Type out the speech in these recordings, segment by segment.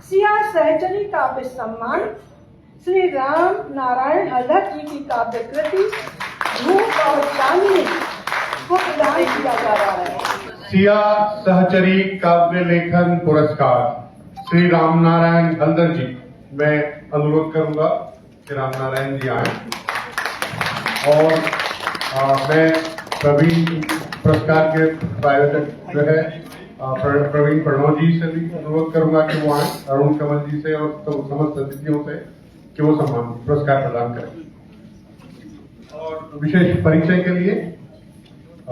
सिया सहचरी काव्य सम्मान श्री राम नारायण हल्दर जी की काव्य कृति धूप और चांदनी को प्रदान किया जा रहा है। सिया सहचरी काव्य लेखन पुरस्कार श्री राम नारायण हल्दर जी। मैं अनुरोध करूंगा कि राम नारायण जी आए और मैं प्रवीण पुरस्कार के प्रायोजक जो है प्रवीण प्रणव जी से भी अनुरोध करूंगा कि वो आए, अरुण कमल जी से और समस्त अतिथियों से कि वो सम्मान पुरस्कार प्रदान करें। और विशेष परिचय के लिए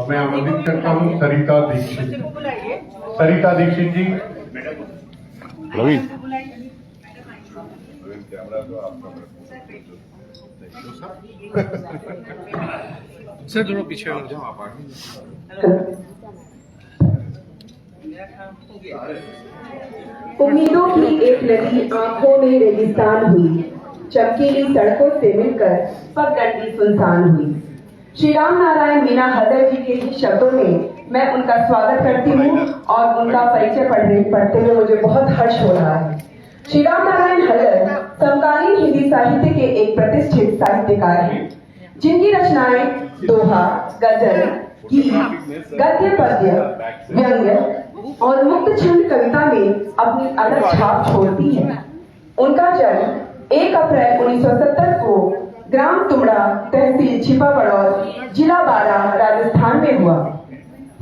मैं आमंत्रित करता हूं सरिता दीक्षित। सरिता दीक्षित जी। रवीन सर थोड़ा पीछे हो जाओ। उम्मीदों की एक नदी आंखों में रेगिस्तान हुई, चमकीली सड़कों से मिलकर पगडंडी सुनसान हुई। श्री राम नारायण मीना हल्दर जी के ही शब्दों में मैं उनका स्वागत करती हूँ और उनका परिचय पढ़ते हुए मुझे बहुत हर्ष हो रहा है। श्री राम नारायण हल्दर समकालीन हिंदी साहित्य के एक प्रतिष्ठित साहित्यकार हैं, जिनकी रचनाएं दोहा, गजल, गीत, गद्य, पद्य, व्यंग्य और मुक्त छंद कविता में अपनी अलग छाप छोड़ती है। उनका जन्म 1 अप्रैल 1970 को ग्राम तुमड़ा, तहसील छिपाबड़ौर, जिला बारां, राजस्थान में हुआ।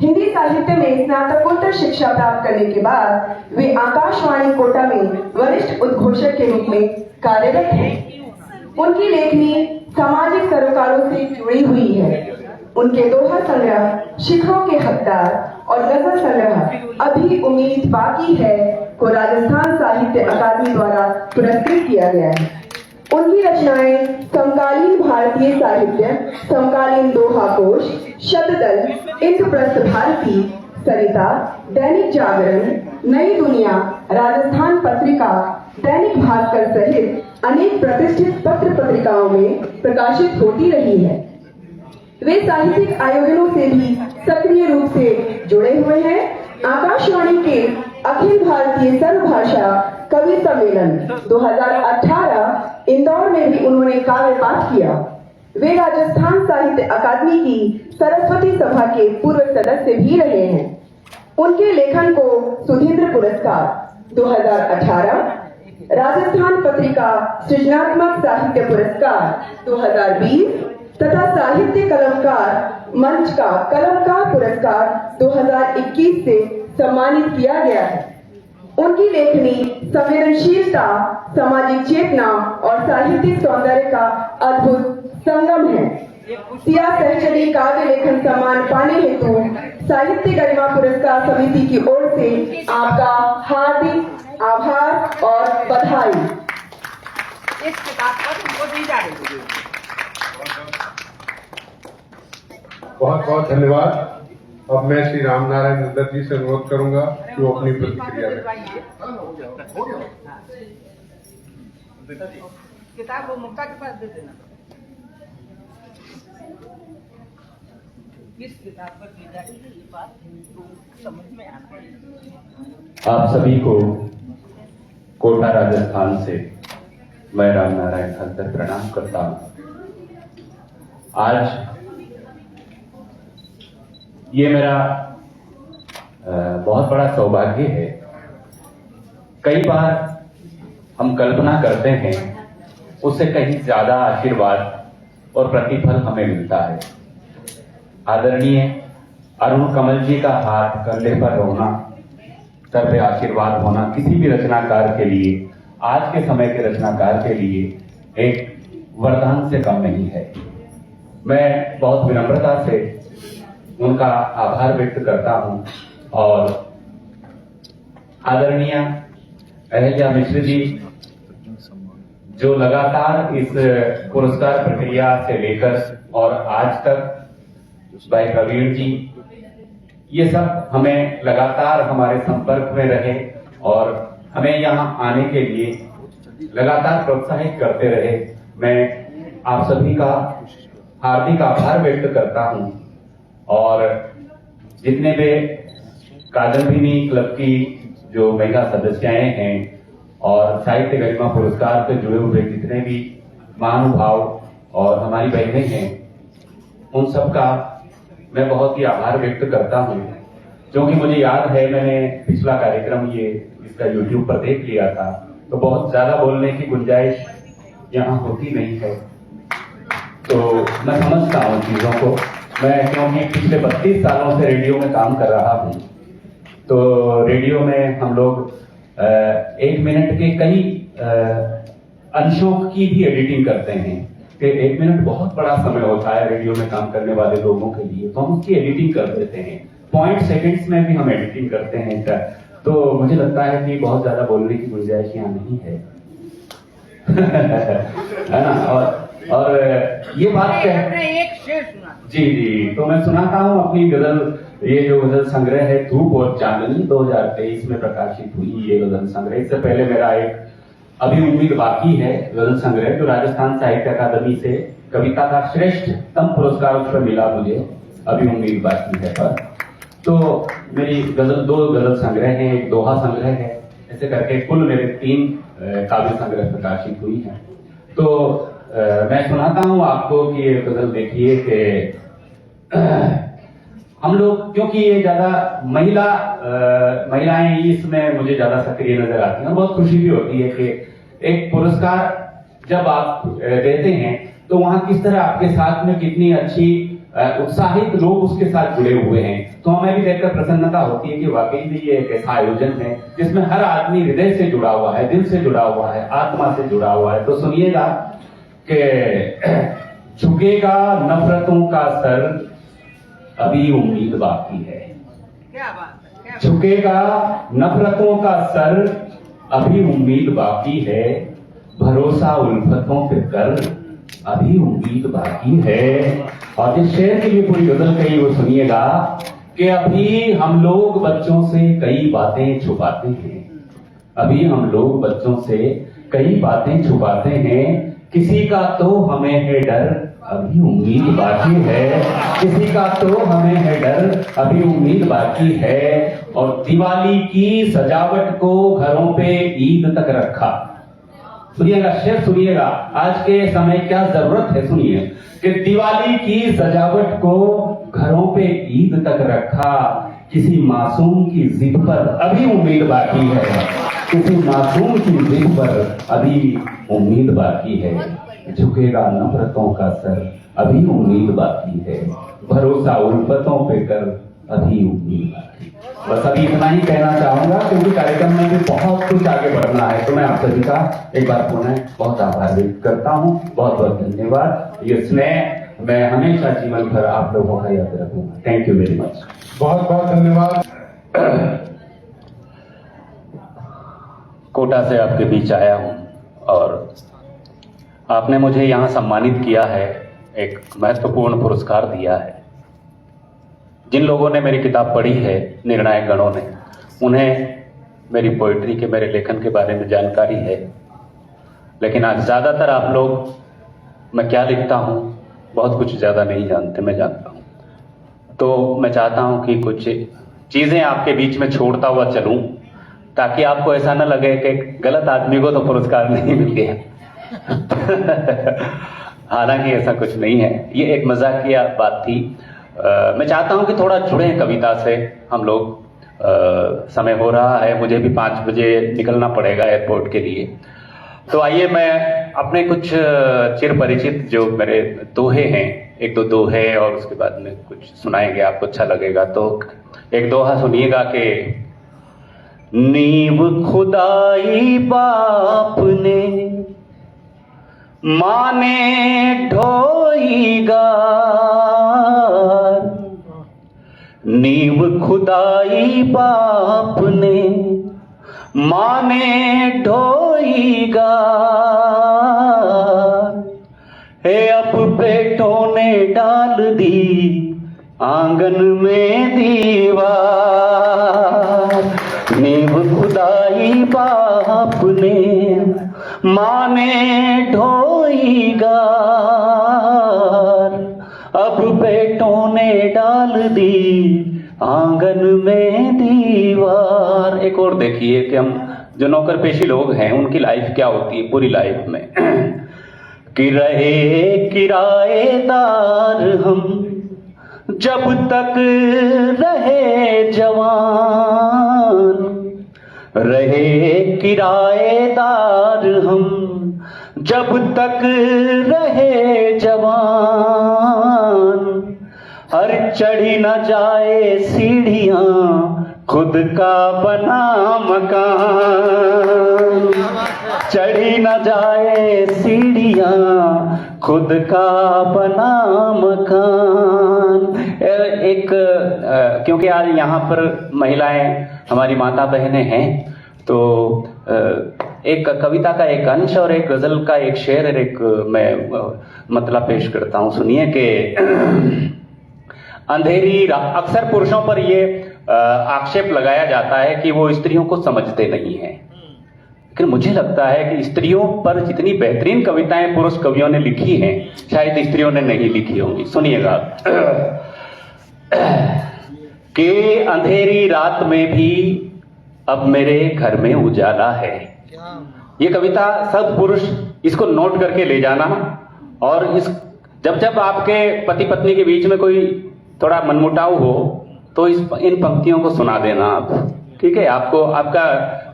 हिंदी साहित्य में स्नातकोत्तर शिक्षा प्राप्त करने के बाद वे आकाशवाणी कोटा में वरिष्ठ उद्घोषक के रूप में कार्यरत हैं। उनकी लेखनी सामाजिक सरोकारों से जुड़ी हुई है। उनके दोहा संग्रह शिखरों के हकदार और गजल संग्रह अभी उम्मीद बाकी है को राजस्थान साहित्य अकादमी द्वारा पुरस्कृत किया गया है। उनकी रचनाएं समकालीन भारतीय साहित्य, समकालीन दोहा कोश, शब्ददल, इंद्रप्रस्थ भारती, सरिता, दैनिक जागरण, नई दुनिया, राजस्थान पत्रिका, दैनिक भास्कर सहित अनेक प्रतिष्ठित पत्र पत्रिकाओं में प्रकाशित होती रही है। वे साहित्यिक आयोजनों से भी सक्रिय रूप से जुड़े हुए हैं। आकाशवाणी के अखिल भारतीय सर्वभाषा कवि सम्मेलन 2018 इंदौर में भी उन्होंने काव्य पाठ किया। वे राजस्थान साहित्य अकादमी की सरस्वती सभा के पूर्व सदस्य भी रहे हैं। उनके लेखन को सुधींद्र पुरस्कार 2018, राजस्थान पत्रिका सृजनात्मक साहित्य पुरस्कार 2020 तथा साहित्य कलमकार मंच का कलमकार पुरस्कार 2021 से सम्मानित किया गया है। उनकी लेखनी संवेदनशीलता, सामाजिक चेतना और साहित्यिक सौंदर्य का अद्भुत संगम है। सिया सहचरी काव्य लेखन सम्मान पाने हेतु साहित्य गरिमा पुरस्कार समिति की ओर से आपका हार्दिक आभार और बधाई। इस किताब पर उनको दी जा रही है। बहुत बहुत धन्यवाद। अब मैं श्री राम नारायण हल्दर जी से अनुरोध करूंगा कि वो अपनी प्रतिक्रिया दें। किताब वो मुक्ता के पास दे देना। किस किताब पर दी जा रही है ये बात तो समझ में आना है। आप सभी को कोटा राजस्थान से मैं राम नारायण हल्दर प्रणाम करता हूं। आज ये मेरा बहुत बड़ा सौभाग्य है। कई बार हम कल्पना करते हैं उससे कहीं ज्यादा आशीर्वाद और प्रतिफल हमें मिलता है। आदरणीय अरुण कमल जी का हाथ कंधे पर होना, सर पे आशीर्वाद होना किसी भी रचनाकार के लिए, आज के समय के रचनाकार के लिए एक वरदान से कम नहीं है। मैं बहुत विनम्रता से उनका आभार व्यक्त करता हूं और आदरणीय अहिल्या मिश्र जी जो लगातार इस पुरस्कार प्रक्रिया से लेकर और आज तक, भाई प्रवीण जी, ये सब हमें लगातार हमारे संपर्क में रहे और हमें यहाँ आने के लिए लगातार प्रोत्साहित करते रहे। मैं आप सभी का हार्दिक आभार व्यक्त करता हूं और जितने भी कादम्बिनी क्लब की जो महिला सदस्याएं हैं और साहित्य गरिमा पुरस्कार से जुड़े हुए जितने भी महानुभाव और हमारी बहनें हैं, उन सबका मैं बहुत ही आभार व्यक्त करता हूँ। क्योंकि मुझे याद है मैंने पिछला कार्यक्रम ये इसका YouTube पर देख लिया था, तो बहुत ज्यादा बोलने की गुंजाइश यहाँ होती नहीं है। तो मैं समझता हूँ चीजों को, मैं क्योंकि पिछले 32 सालों से रेडियो में काम कर रहा हूँ, तो रेडियो में हम लोग 1 मिनट के कई अंशों की भी एडिटिंग करते हैं कि 1 मिनट बहुत बड़ा समय होता है रेडियो में काम करने वाले लोगों के लिए, तो हम उसकी एडिटिंग कर देते हैं। पॉइंट सेकंड्स में भी हम एडिटिंग करते हैं इसका। तो मुझे लगता है कि बहुत ज्यादा बोलने की गुंजाइश यहाँ नहीं है है ना। और ये बात एक शेर सुना। जी जी, तो मैं सुनाता हूँ अपनी गजल। ये जो गजल संग्रह है धूप और चांदनी 2023 में प्रकाशित हुई ये गजल संग्रह। इससे पहले मेरा एक अभी उम्मीद बाकी है गजल संग्रह, जो राजस्थान साहित्य अकादमी से कविता का श्रेष्ठतम पुरस्कार उस पर मिला मुझे, अभी उम्मीद बाकी है पर। तो मेरी गजल 2 गजल संग्रह है, एक दोहा संग्रह है, ऐसे करके कुल मेरे 3 काव्य संग्रह प्रकाशित हुई है। तो मैं सुनाता हूँ आपको कि ये गजल देखिए कि हम लोग, क्योंकि ये ज्यादा महिलाएं इसमें मुझे ज्यादा सक्रिय नजर आती हैं, बहुत खुशी भी होती है कि एक पुरस्कार जब आप देते हैं तो वहां किस तरह आपके साथ में कितनी अच्छी उत्साहित लोग उसके साथ जुड़े हुए हैं, तो हमें भी देखकर प्रसन्नता होती है कि वाकई में ये एक ऐसा आयोजन है जिसमें हर आदमी हृदय से जुड़ा हुआ है, दिल से जुड़ा हुआ है, आत्मा से जुड़ा हुआ है। तो सुनिएगा कि झुकेगा नफरतों का सर, अभी उम्मीद बाकी है। क्या बात है, झुकेगा नफरतों का सर, अभी उम्मीद बाकी है। भरोसा उल्फतों पे कर, अभी उम्मीद बाकी है। और जिस शेर के लिए पूरी गजल कही वो सुनिएगा कि अभी हम लोग बच्चों से कई बातें छुपाते हैं, अभी हम लोग बच्चों से कई बातें छुपाते हैं। किसी का तो हमें है डर, अभी उम्मीद बाकी है। किसी का तो हमें है डर, अभी उम्मीद बाकी है। और दिवाली की सजावट को घरों पे ईद तक रखा। सुनिएगा शेर, सुनिएगा आज के समय क्या जरूरत है, सुनिए कि दिवाली की सजावट को घरों पे ईद तक रखा। किसी मासूम की जिद पर अभी उम्मीद बाकी है, किसी मासूम की जिद पर अभी उम्मीद बाकी है। झुकेगा नफरतों का सर, अभी उम्मीद बाकी है। भरोसा उल्फतों पे कर, अभी उम्मीद बाकी। बस अभी इतना ही कहना चाहूंगा क्योंकि कार्यक्रम में भी बहुत कुछ आगे बढ़ना है। तो मैं आप सभी का एक बार पुनः बहुत आभार व्यक्त करता हूँ, बहुत बहुत धन्यवाद। ये स्नेह मैं हमेशा जीवन भर आप लोगों का याद रखूंगा। Thank you very much. बहुत बहुत धन्यवाद। कोटा से आपके बीच आया हूँ और आपने मुझे यहाँ सम्मानित किया है, एक महत्वपूर्ण पुरस्कार दिया है। जिन लोगों ने मेरी किताब पढ़ी है, निर्णायक गणों ने, उन्हें मेरी पोइट्री के, मेरे लेखन के बारे में जानकारी है। लेकिन आज ज़्यादातर आप लोग मैं क्या लिखता हूँ बहुत कुछ ज़्यादा नहीं जानते, मैं जानता हूँ। तो मैं चाहता हूँ कि कुछ चीज़ें आपके बीच में छोड़ता हुआ चलूँ ताकि आपको ऐसा न लगे कि गलत आदमी को तो पुरस्कार नहीं मिल गया। हालांकि ऐसा कुछ नहीं है, ये एक मजाकिया बात थी। मैं चाहता हूं कि थोड़ा जुड़े कविता से हम लोग। समय हो रहा है, मुझे भी 5 बजे निकलना पड़ेगा एयरपोर्ट के लिए। तो आइए मैं अपने कुछ चिर परिचित जो मेरे दोहे हैं, 1-2 दोहे और उसके बाद में कुछ सुनाएंगे, आपको अच्छा लगेगा। तो एक दोहा सुनिएगा कि नींव खुदाई बाप ने माने ढोईगा, नींव खुदाई बाप ने माने ढोईगा। हे अब बेटों ने डाल दी आंगन में दीवार, नींव खुदाई बाप ने माने ढोईगा। अब बेटों ने डाल दी आंगन में दीवार। एक और देखिए कि हम जो नौकर पेशी लोग हैं उनकी लाइफ क्या होती है पूरी लाइफ में। कि रहे किराएदार हम जब तक रहे जवान, रहे किराएदार हम जब तक रहे जवान, हर चढ़ी न जाए सीढ़ियां खुद का बना मकान, चढ़ी न जाए सीढ़ियां खुद का बना मकान। एक क्योंकि आज यहाँ पर महिलाएं हमारी माता बहनें हैं, तो एक कविता का एक अंश और एक गजल का एक शेर और एक मैं मतलब पेश करता हूँ। सुनिए कि अंधेरी अक्सर पुरुषों पर ये आक्षेप लगाया जाता है कि वो स्त्रियों को समझते नहीं हैं, लेकिन मुझे लगता है कि स्त्रियों पर जितनी बेहतरीन कविताएं पुरुष कवियों ने लिखी हैं शायद स्त्रियों ने नहीं लिखी होंगी। सुनिएगा कि अंधेरी रात में भी अब मेरे घर में उजाला है। ये कविता सब पुरुष इसको नोट करके ले जाना, और इस जब आपके पति पत्नी के बीच में कोई थोड़ा मनमुटाव हो तो इन पंक्तियों को सुना देना आप, ठीक है? आपको आपका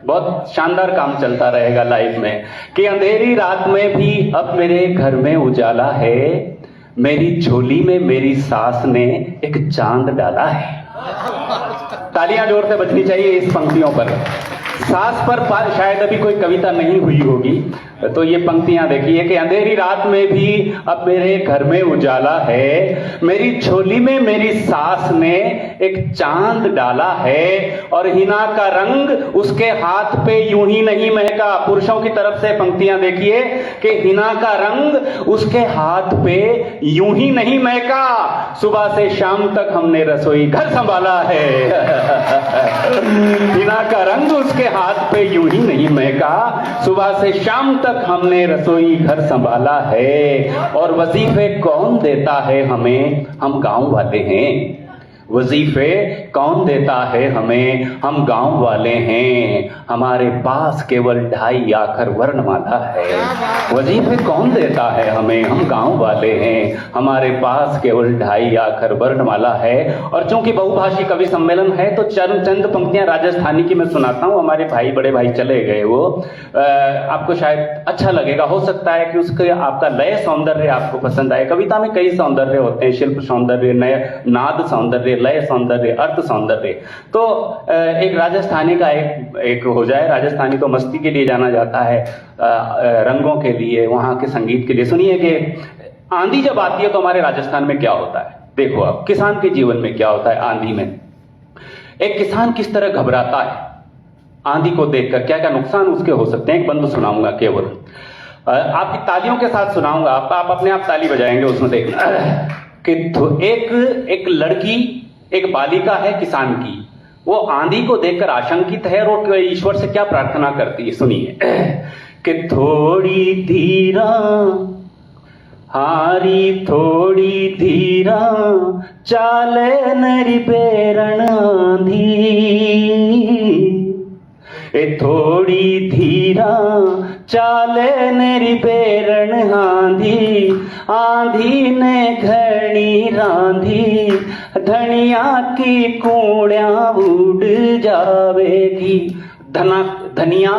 बहुत शानदार काम चलता रहेगा लाइफ में। कि अंधेरी रात में भी अब मेरे घर में उजाला है, मेरी झोली में मेरी सास ने एक चांद डाला है। तालियां जोर से बजनी चाहिए इस पंक्तियों पर। सास पर शायद अभी कोई कविता नहीं हुई होगी, तो ये पंक्तियां देखिए कि अंधेरी रात में भी अब मेरे घर में उजाला है, मेरी झोली में मेरी सास ने एक चांद डाला है, और हिना का रंग उसके हाथ पे यूं ही नहीं महका। पुरुषों की तरफ से पंक्तियां देखिए कि हिना का रंग उसके हाथ पे यूं ही नहीं महका, सुबह से शाम तक हमने रसोई घर संभाला है। हिना का रंग उसके हाथ पे यूं ही नहीं महका, सुबह से शाम तक हमने रसोई घर संभाला है। और वजीफे कौन देता है हमें, हम गांव वाले हैं। वजीफे कौन देता है हमें, हम गांव वाले हैं। हमारे पास केवल 2.5 आखर वर्णमाला है। वजीफे कौन देता है हमें, हम गांव वाले हैं। हमारे पास केवल 2.5 आखर वर्णमाला है। और चूंकि बहुभाषी कवि सम्मेलन है तो चंद पंक्तियां राजस्थानी की मैं सुनाता हूं। हमारे भाई बड़े भाई चले गए, वो आपको शायद अच्छा लगेगा। हो सकता है कि उसके आपका लय सौंदर्य आपको पसंद आए। कविता में कई सौंदर्य होते हैं, शिल्प सौंदर्य, नय नाद सौंदर्य, लय सौंदर्य, अर्थ सौंदर्य। तो एक राजस्थानी का एक हो जाए। राजस्थानी तो मस्ती के लिए जाना जाता है, रंगों के लिए, वहां के संगीत के लिए। सुनिए कि आंधी जब आती है तो हमारे राजस्थान में क्या होता है। देखो अब किसान के जीवन में क्या होता है आंधी में। एक किसान किस तरह घबराता है आंधी को देखकर, क्या क्या नुकसान उसके हो सकते हैं। एक बंद सुनाऊंगा केवल, आपकी तालियों के साथ सुनाऊंगा। आप अपने आप ताली बजाएंगे उसमें, देखना कि एक लड़की, एक बालिका है किसान की, वो आंधी को देखकर आशंकित है और ईश्वर से क्या प्रार्थना करती है। सुनिए कि थोड़ी धीरा हारी थोड़ी धीरा चाले नरी बेरण आंधी, थोड़ी धीरा चाले नरी बेरण आंधी, आंधी ने घनी रांधी, धनिया की कूड़िया उड़ जावेगी। धनिया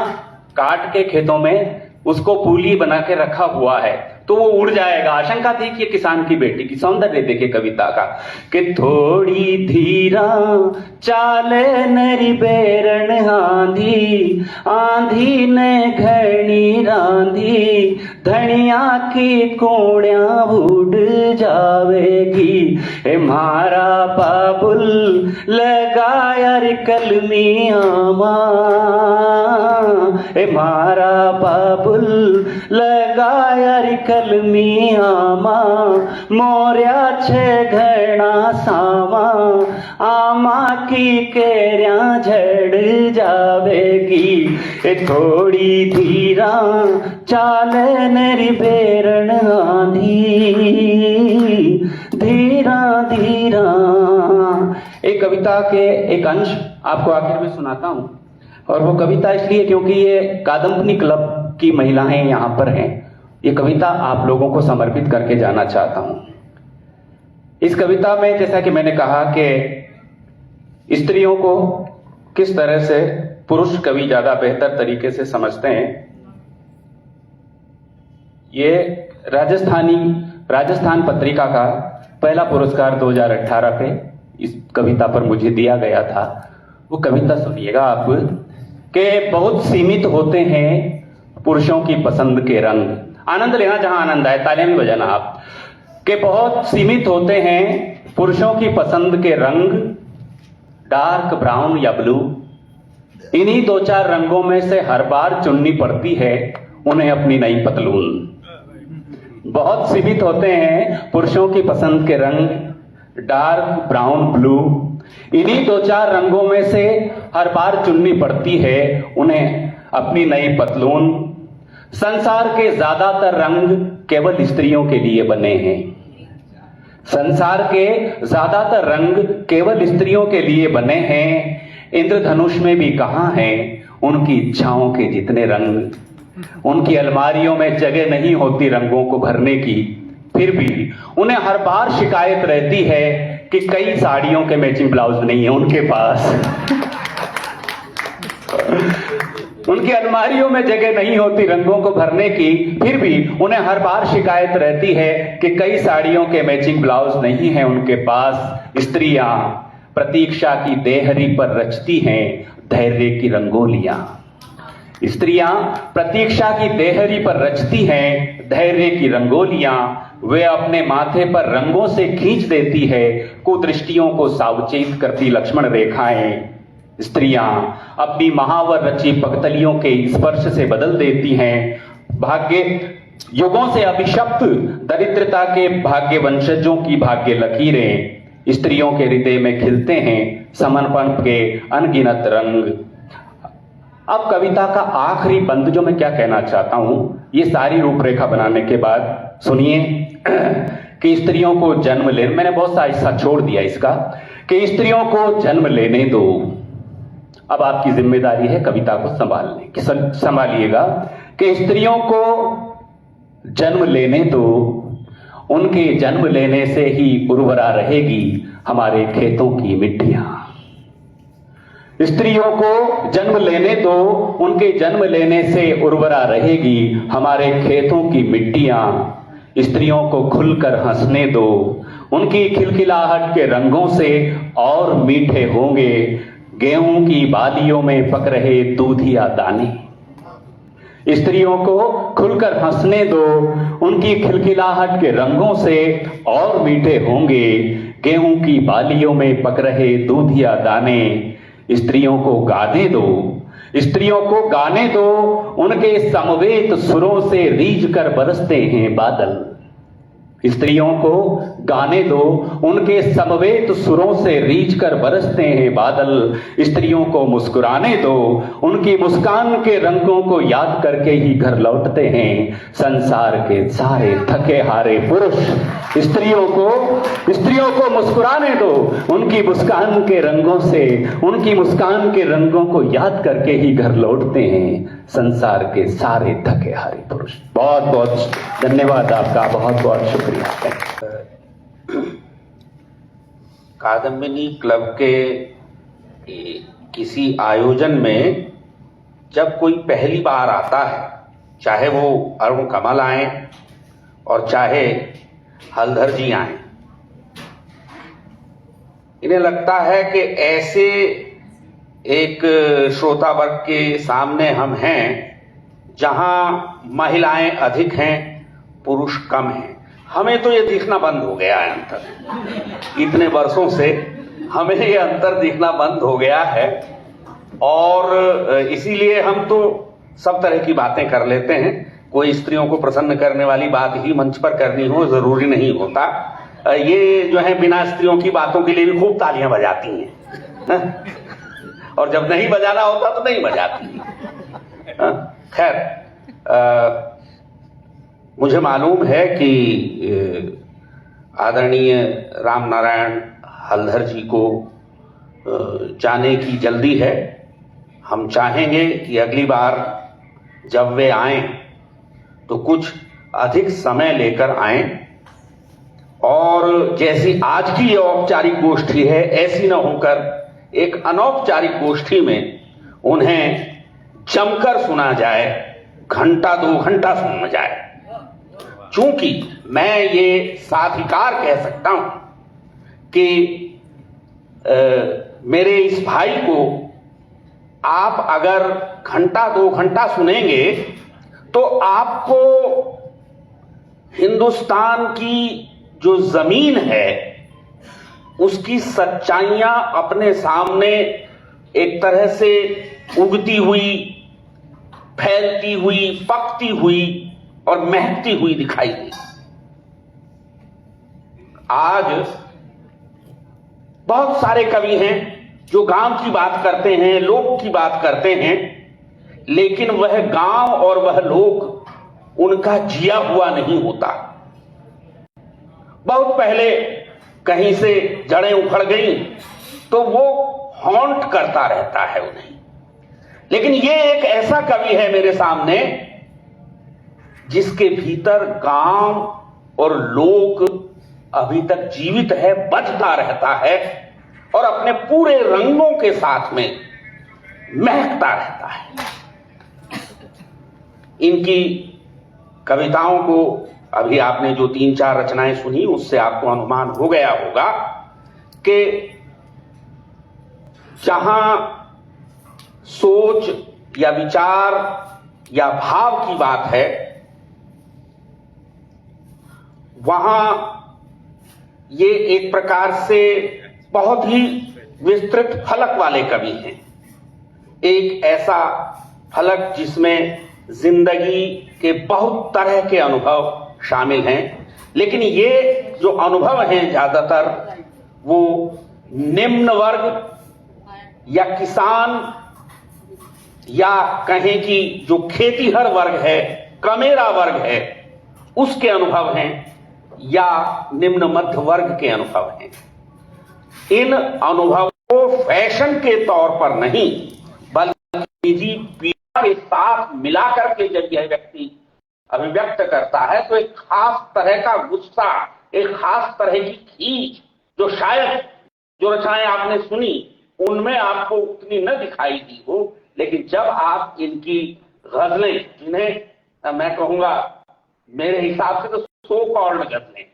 काट के खेतों में उसको पूली बना के रखा हुआ है तो वो उड़ जाएगा। आशंका देखिए किसान की बेटी की, सौंदर्य देखिए कविता का कि थोड़ी धीरा चाले नरी बेरण आंधी, आंधी ने घनी रांधी, धनिया की कूड़िया उड़ जावेगी। ए मारा बाबुल लगाया रे कलमी आमा, ए मारा बाबुल लगाया रे कलमी आमा, मोरिया छे घना सावा, आमा की केरिया झड़ जावेगी। ए थोड़ी धीरा चाले नरी बेरण आंधी, धीरा धीरा। एक कविता के एक अंश आपको आखिर में सुनाता हूं। और वो कविता इसलिए क्योंकि ये कादम्बनी क्लब की महिलाएं यहां पर हैं। ये कविता आप लोगों को समर्पित करके जाना चाहता हूं। इस कविता में जैसा कि मैंने कहा कि स्त्रियों को किस तरह से पुरुष कवि ज्यादा बेहतर तरीके से समझते हैं, ये राजस्थान पत्रिका का पहला पुरस्कार 2018 पे इस कविता पर मुझे दिया गया था। वो कविता सुनिएगा आप कि बहुत सीमित होते हैं पुरुषों की पसंद के रंग। आनंद लेना जहां आनंद आए, तालियां भी बजाना आप। कि बहुत सीमित होते हैं पुरुषों की पसंद के रंग, डार्क ब्राउन या ब्लू। इन्हीं 2-4 रंगों में से हर बार चुननी पड़ती है उन्हें अपनी नई पतलून। बहुत सीमित होते हैं पुरुषों की पसंद के रंग, डार्क ब्राउन ब्लू। इन्हीं 2-4 रंगों में से हर बार चुननी पड़ती है उन्हें अपनी नई पतलून। संसार के ज्यादातर रंग केवल स्त्रियों के लिए बने हैं। संसार के ज्यादातर रंग केवल स्त्रियों के लिए बने हैं। इंद्रधनुष में भी कहां हैं उनकी इच्छाओं के जितने रंग। उनकी अलमारियों में जगह नहीं होती रंगों को भरने की, फिर भी उन्हें हर बार शिकायत रहती है कि कई साड़ियों के मैचिंग ब्लाउज नहीं है उनके पास। उनकी अलमारियों में जगह नहीं होती रंगों को भरने की, फिर भी उन्हें हर बार शिकायत रहती है कि कई साड़ियों के मैचिंग ब्लाउज नहीं है उनके पास। स्त्रियां प्रतीक्षा की देहरी पर रचती हैं धैर्य की रंगोलियां। स्त्रियां प्रतीक्षा की देहरी पर रचती हैं धैर्य की रंगोलियां। वे अपने माथे पर रंगों से खींच देती है कुदृष्टियों को सावचेत करती लक्ष्मण रेखाएं। स्त्रियां अपनी महावर रची पगतलियों के स्पर्श से बदल देती हैं भाग्य युगों से अभिशप्त दरिद्रता के भाग्य वंशजों की भाग्य लकीरें। स्त्रियों के हृदय में खिलते हैं समर्पण के अनगिनत रंग। अब कविता का आखिरी बंद जो मैं क्या कहना चाहता हूं, ये सारी रूपरेखा बनाने के बाद सुनिए कि स्त्रियों को जन्म ले, मैंने बहुत सा हिस्सा छोड़ दिया इसका, कि स्त्रियों को जन्म लेने दो। अब आपकी जिम्मेदारी है कविता को संभालिएगा कि स्त्रियों को जन्म लेने दो। उनके जन्म लेने से ही उर्वरा रहेगी हमारे खेतों की मिट्टियां। स्त्रियों को जन्म लेने दो, उनके जन्म लेने से उर्वरा रहेगी हमारे खेतों की मिट्टियां। स्त्रियों को खुलकर हंसने दो, उनकी खिलखिलाहट के रंगों से और मीठे होंगे गेहूं की बालियों में पक रहे दूधिया दाने। स्त्रियों को खुलकर हंसने दो, उनकी खिलखिलाहट के रंगों से और मीठे होंगे गेहूं की बालियों में पक रहे दूधिया दाने। स्त्रियों को गाने दो, स्त्रियों को गाने दो, उनके समवेत सुरों से रीझ कर बरसते हैं बादल। स्त्रियों को गाने दो, उनके समवेत सुरों से रीझ कर बरसते हैं बादल। स्त्रियों को मुस्कुराने दो, उनकी मुस्कान के रंगों को याद करके ही घर लौटते हैं संसार के सारे थके हारे पुरुष। स्त्रियों को मुस्कुराने दो, उनकी मुस्कान के रंगों से, उनकी मुस्कान के रंगों को याद करके ही घर लौटते हैं संसार के सारे थके हारे पुरुष। बहुत बहुत धन्यवाद आपका, बहुत बहुत शुक्रिया। कादम्बिनी क्लब के किसी आयोजन में जब कोई पहली बार आता है, चाहे वो अरुण कमल आए और चाहे हलधर जी आए, इन्हें लगता है कि ऐसे एक श्रोता वर्ग के सामने हम हैं जहां महिलाएं अधिक हैं, पुरुष कम हैं। हमें तो ये दिखना बंद हो गया है अंतर। इतने वर्षों से हमें ये अंतर दिखना बंद हो गया है और इसीलिए हम तो सब तरह की बातें कर लेते हैं। कोई स्त्रियों को प्रसन्न करने वाली बात ही मंच पर करनी हो जरूरी नहीं होता। ये जो है बिना स्त्रियों की बातों के लिए भी खूब तालियां बजाती हैं और जब नहीं बजाना होता तो नहीं बजाती। खैर, मुझे मालूम है कि आदरणीय राम नारायण हलधर जी को जाने की जल्दी है। हम चाहेंगे कि अगली बार जब वे आएं तो कुछ अधिक समय लेकर आएं और जैसी आज की ये औपचारिक गोष्ठी है ऐसी न होकर एक अनौपचारिक गोष्ठी में उन्हें जमकर सुना जाए, घंटा 2 घंटा सुना जाए। चूंकि मैं ये साधिकार कह सकता हूं कि मेरे इस भाई को आप अगर घंटा 2 घंटा सुनेंगे तो आपको हिंदुस्तान की जो जमीन है उसकी सच्चाइयां अपने सामने एक तरह से उगती हुई, फैलती हुई, पकती हुई और महकती हुई दिखाई दी। आज बहुत सारे कवि हैं जो गांव की बात करते हैं, लोक की बात करते हैं, लेकिन वह गांव और वह लोक उनका जिया हुआ नहीं होता। बहुत पहले कहीं से जड़ें उखड़ गई तो वो हॉन्ट करता रहता है उन्हें। लेकिन ये एक ऐसा कवि है मेरे सामने जिसके भीतर गांव और लोक अभी तक जीवित है, बचता रहता है और अपने पूरे रंगों के साथ में महकता रहता है। इनकी कविताओं को अभी आपने जो 3-4 रचनाएं सुनी उससे आपको अनुमान हो गया होगा कि जहां सोच या विचार या भाव की बात है वहां ये एक प्रकार से बहुत ही विस्तृत फलक वाले कवि हैं। एक ऐसा फलक जिसमें जिंदगी के बहुत तरह के अनुभव शामिल हैं, लेकिन ये जो अनुभव हैं ज्यादातर वो निम्न वर्ग या किसान या कहें कि जो खेतीहर वर्ग है, कमेरा वर्ग है, उसके अनुभव हैं या निम्न मध्य वर्ग के अनुभव हैं। इन अनुभवों को फैशन के तौर पर नहीं बल्कि निजी पीड़ा के साथ मिलाकर के जब यह व्यक्ति अभिव्यक्त करता है तो एक खास तरह का गुस्सा, एक खास तरह की खींच जो शायद जो रचनाएं आपने सुनी उनमें आपको उतनी न दिखाई दी हो, लेकिन जब आप इनकी गजलें, जिन्हें मैं कहूंगा मेरे हिसाब से तो सो कॉल्ड गजलें,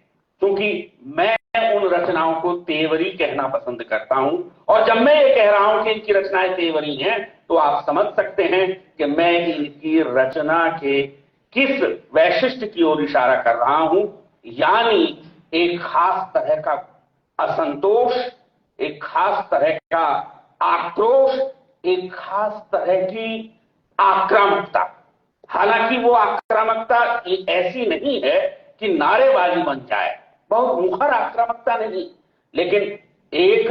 क्योंकि मैं उन रचनाओं को तेवरी कहना पसंद करता हूं और जब मैं ये कह रहा हूं कि इनकी रचनाएं तेवरी हैं तो आप समझ सकते हैं कि मैं इनकी रचना के किस वैशिष्ट्य की ओर इशारा कर रहा हूं, यानी एक खास तरह का असंतोष, एक खास तरह का आक्रोश, एक खास तरह की आक्रामकता। हालांकि वो आक्रामकता ऐसी नहीं है कि नारेबाजी बन जाए, बहुत मुखर आक्रामकता नहीं, लेकिन एक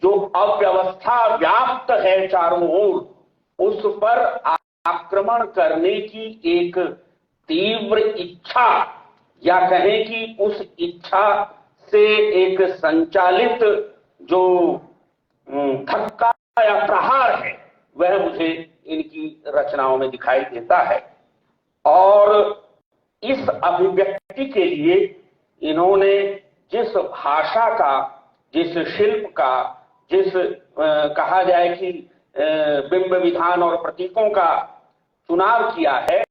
जो अव्यवस्था व्याप्त है चारों ओर, उस पर आक्रमण करने की एक तीव्र इच्छा या कहें कि उस इच्छा से एक संचालित जो धक्का या प्रहार है वह मुझे इनकी रचनाओं में दिखाई देता है। और इस अभिव्यक्ति के लिए इन्होंने जिस भाषा का, जिस शिल्प का, जिस कहा जाए कि बिंब विधान और प्रतीकों का चुनाव किया है,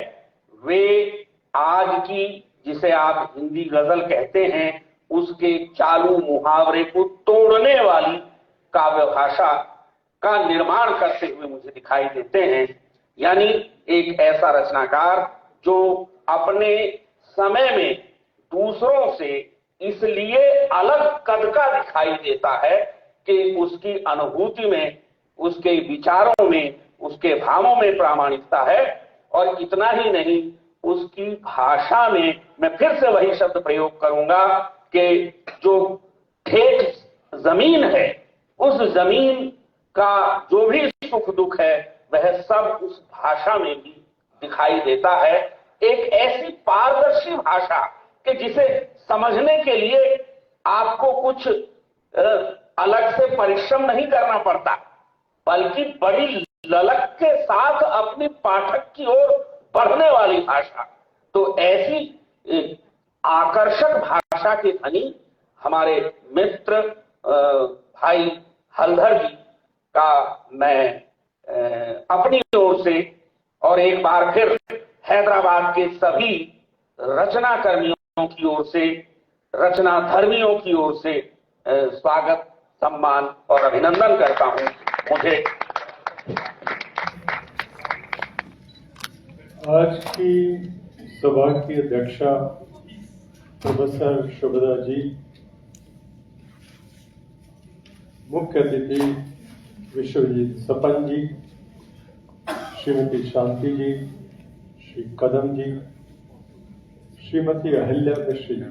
वे आज की जिसे आप हिंदी गजल कहते हैं उसके चालू मुहावरे को तोड़ने वाली काव्य भाषा का निर्माण करते हुए मुझे दिखाई देते हैं। यानी एक ऐसा रचनाकार जो अपने समय में दूसरों से इसलिए अलग कद का दिखाई देता है कि उसकी अनुभूति में, उसके विचारों में, उसके भावों में प्रामाणिकता है। और इतना ही नहीं, उसकी भाषा में मैं फिर से वही शब्द प्रयोग करूंगा कि जो ठेठ जमीन है, उस जमीन का जो भी सुख दुख है वह सब उस भाषा में भी दिखाई देता है। एक ऐसी पारदर्शी भाषा कि जिसे समझने के लिए आपको कुछ अलग से परिश्रम नहीं करना पड़ता, बल्कि बड़ी ललक के साथ अपनी पाठक की ओर बढ़ने वाली भाषा। तो ऐसी आकर्षक भाषा के धनी हमारे मित्र भाई हलधर जी का मैं अपनी ओर से और एक बार फिर हैदराबाद के सभी रचना कर्मियों की ओर से, रचना धर्मियों की ओर से स्वागत, सम्मान और अभिनंदन करता हूं। मुझे आज की सभा की अध्यक्षा प्रोफेसर शुभदा जी, मुख्य अतिथि विश्वजीत सपन जी, श्रीमती शांति जी, श्री कदम जी, श्रीमती अहिल्या मिश्र जी,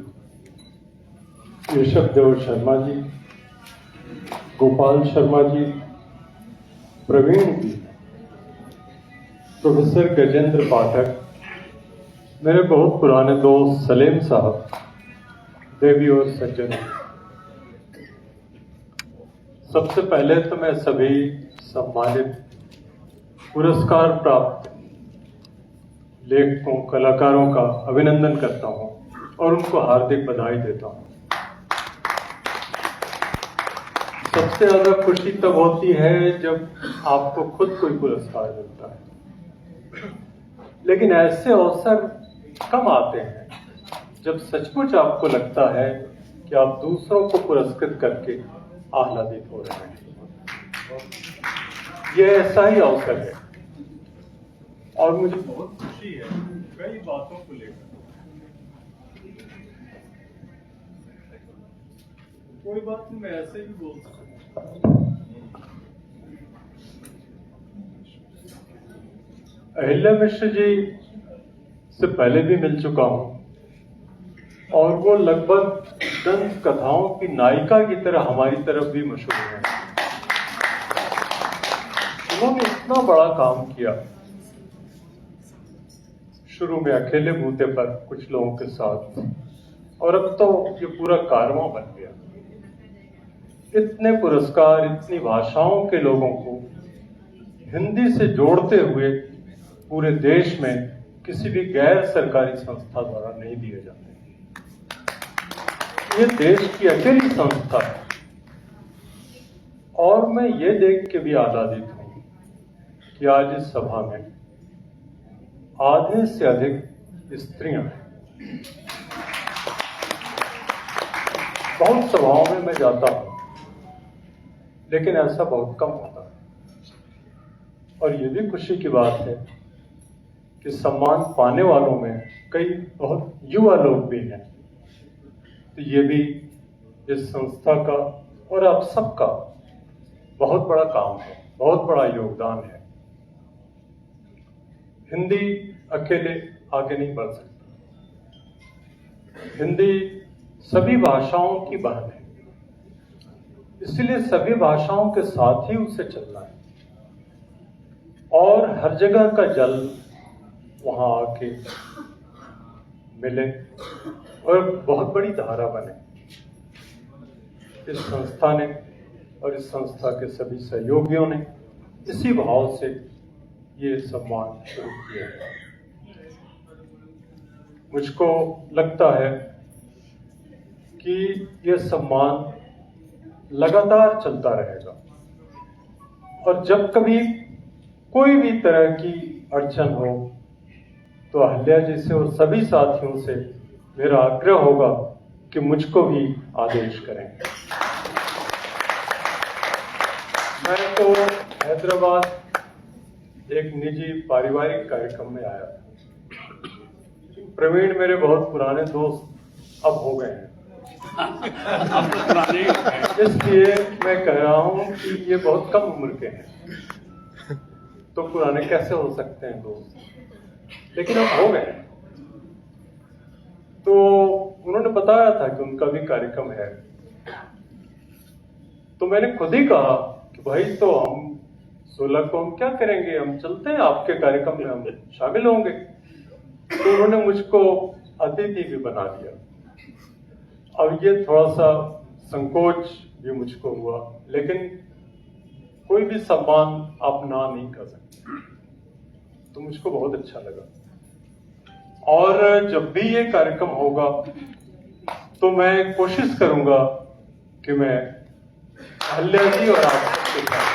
ऋषभदेव शर्मा जी, गोपाल शर्मा जी, प्रवीण जी, प्रोफेसर गजेंद्र पाठक, मेरे बहुत पुराने दोस्त सलेम साहब, देवी और सज्जन। सबसे पहले तो मैं सभी सम्मानित पुरस्कार प्राप्त लेखकों, कलाकारों का अभिनंदन करता हूं और उनको हार्दिक बधाई देता हूं। सबसे ज्यादा खुशी तब होती है जब आपको खुद कोई पुरस्कार मिलता है, लेकिन ऐसे अवसर कम आते हैं जब सचमुच आपको लगता है कि आप दूसरों को पुरस्कृत करके आह्लादित हो रहे हैं। ये ऐसा ही अवसर है और मुझे बहुत खुशी है कई बातों को लेकर। कोई बात नहीं, मैं ऐसे ही बोल सकता हूं। अहिल्या मिश्र जी से पहले भी मिल चुका हूं और वो लगभग दंत कथाओं की नायिका की तरह हमारी तरफ भी मशहूर है। उन्होंने इतना बड़ा काम किया, शुरू में अकेले बूते पर कुछ लोगों के साथ, और अब तो ये पूरा कारवां बन गया। इतने पुरस्कार इतनी भाषाओं के लोगों को हिंदी से जोड़ते हुए पूरे देश में किसी भी गैर सरकारी संस्था द्वारा नहीं दिए जाते। ये देश की अकेली संस्था है और मैं ये देख के भी आह्लादित हूं कि आज इस सभा में आधे से अधिक स्त्रियां हैं। बहुत सभाओं में मैं जाता हूं लेकिन ऐसा बहुत कम होता है और ये भी खुशी की बात है कि सम्मान पाने वालों में कई बहुत युवा लोग भी हैं। तो ये भी इस संस्था का और आप सबका बहुत बड़ा काम है, बहुत बड़ा योगदान है। हिंदी अकेले आगे नहीं बढ़ सकती। हिंदी सभी भाषाओं की बहन है, इसलिए सभी भाषाओं के साथ ही उसे चलना है और हर जगह का जल वहां आके मिले और बहुत बड़ी धारा बने। इस संस्था ने और इस संस्था के सभी सहयोगियों ने इसी भाव से ये सम्मान शुरू किया है। मुझको लगता है कि ये सम्मान लगातार चलता रहेगा और जब कभी कोई भी तरह की अड़चन हो तो अहिल्या जी से और सभी साथियों से मेरा आग्रह होगा कि मुझको भी आदेश करें। मैं तो हैदराबाद एक निजी पारिवारिक कार्यक्रम में आया था। प्रवीण मेरे बहुत पुराने दोस्त अब हो गए हैं, इसलिए मैं कह रहा हूं कि ये बहुत कम उम्र के हैं, तो पुराने कैसे हो सकते हैं दोस्त, लेकिन अब हो गए। तो उन्होंने बताया था कि उनका भी कार्यक्रम है, तो मैंने खुद ही कहा कि भाई तो हम 16 को हम क्या करेंगे, हम चलते हैं आपके कार्यक्रम में, हम शामिल होंगे। तो उन्होंने मुझको अतिथि भी बना दिया। अब ये थोड़ा सा संकोच भी मुझको हुआ, लेकिन कोई भी सम्मान आप ना नहीं कर सकते। तो मुझको बहुत अच्छा लगा। और जब भी ये कार्यक्रम होगा तो मैं कोशिश करूंगा कि मैं अहल्या जी और आप सबके साथ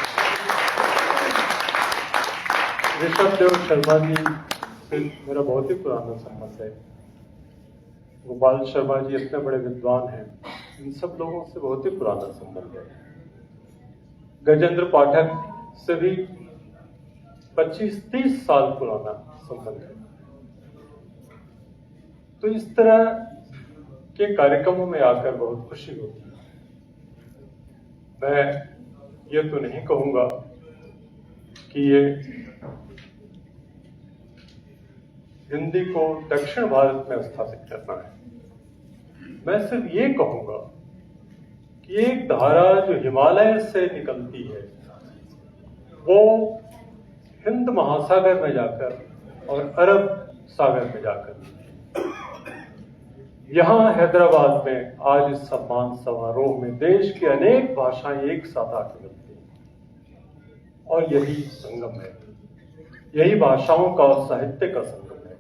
ऋषभ देव शर्मा जी से मेरा बहुत ही पुराना संबंध है। गोपाल शर्मा जी इतने बड़े विद्वान हैं, इन सब लोगों से बहुत ही पुराना संबंध है। गजेंद्र पाठक से भी 25-30 साल पुराना संबंध है। तो इस तरह के कार्यक्रमों में आकर बहुत खुशी होती है। मैं ये तो नहीं कहूंगा कि ये हिंदी को दक्षिण भारत में स्थापित करना है। मैं सिर्फ ये कहूंगा कि एक धारा जो हिमालय से निकलती है वो हिंद महासागर में जाकर और अरब सागर में जाकर यहाँ हैदराबाद में आज इस सम्मान समारोह में देश की अनेक भाषाएं एक साथ आकर मिलती हैं और यही संगम है, यही भाषाओं का और साहित्य का संगम है।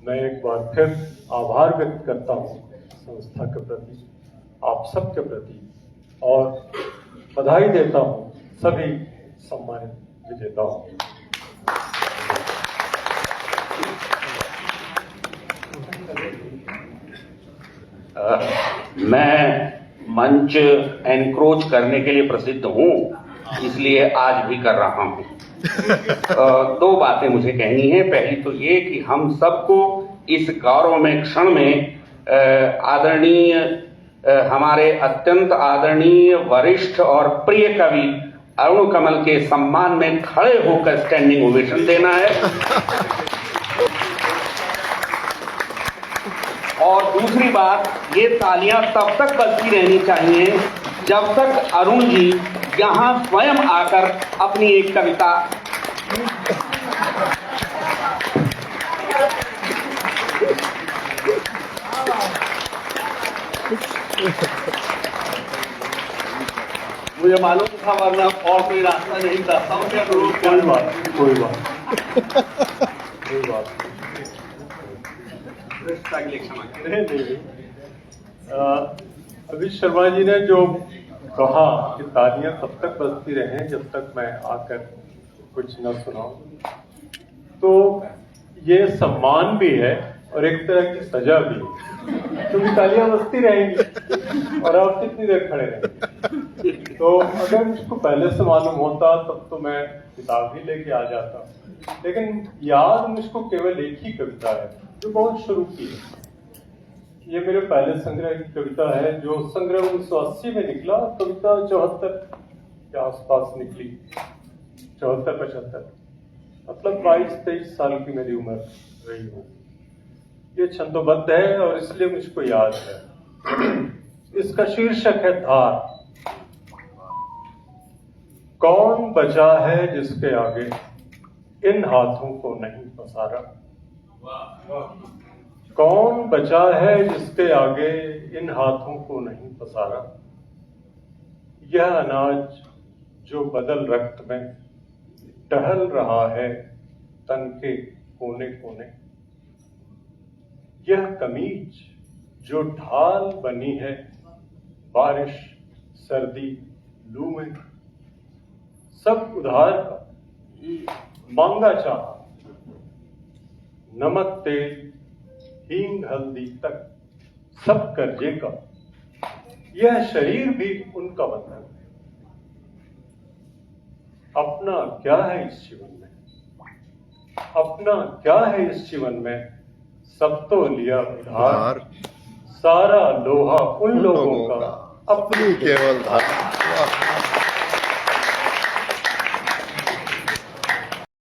मैं एक बार फिर आभार व्यक्त करता हूँ संस्था के प्रति, आप सबके प्रति, और बधाई देता हूँ सभी सम्मानित विजेताओं को। मैं मंच एनक्रोच करने के लिए प्रसिद्ध हूँ, इसलिए आज भी कर रहा हूँ। दो बातें मुझे कहनी है। पहली तो ये कि हम सबको इस गौरवमय क्षण में आदरणीय हमारे अत्यंत आदरणीय वरिष्ठ और प्रिय कवि अरुण कमल के सम्मान में खड़े होकर स्टैंडिंग ओवेशन देना है। और दूसरी बात, ये तालियां तब तक बजती रहनी चाहिए जब तक अरुण जी यहाँ स्वयं आकर अपनी एक कविता मुझे मालूम था, वरना और कोई रास्ता नहीं था। कोई बात कोई बात नहीं। अभी शर्मा जी ने जो कहा कि तालियां तब तक बजती रहें जब तक मैं आकर कुछ न सुनाऊं, तो ये सम्मान भी है और एक तरह की सजा भी है, क्योंकि तालियां बजती रहेंगी और आप कितनी देर खड़े रहेंगे। तो अगर मुझको पहले से मालूम होता तब तो मैं किताब ही लेके आ जाता, लेकिन याद मुझको केवल एक ही कविता है जो बहुत शुरू की है। ये मेरे पहले संग्रह की कविता है, जो संग्रह 1980 में निकला। कविता 74 के आसपास निकली, 74-75, मतलब 22-23 साल की मेरी उम्र रही हो। ये छंदोबद्ध है और इसलिए मुझको याद है। इसका शीर्षक है धार। कौन बचा है जिसके आगे इन हाथों को नहीं पसारा? कौन बचा है जिसके आगे इन हाथों को नहीं पसारा? यह अनाज जो बदल रक्त में टहल रहा है तन के कोने कोने, यह कमीज जो ढाल बनी है बारिश सर्दी लू में, सब उधार का मांगा चाहा, नमक तेल हींग हल्दी तक सब कर्जे का, यह शरीर भी उनका बंधन। अपना क्या है इस जीवन में, अपना क्या है इस जीवन में, सब तो लिया उधार, सारा लोहा उन लोगों का, अपनी केवल धार।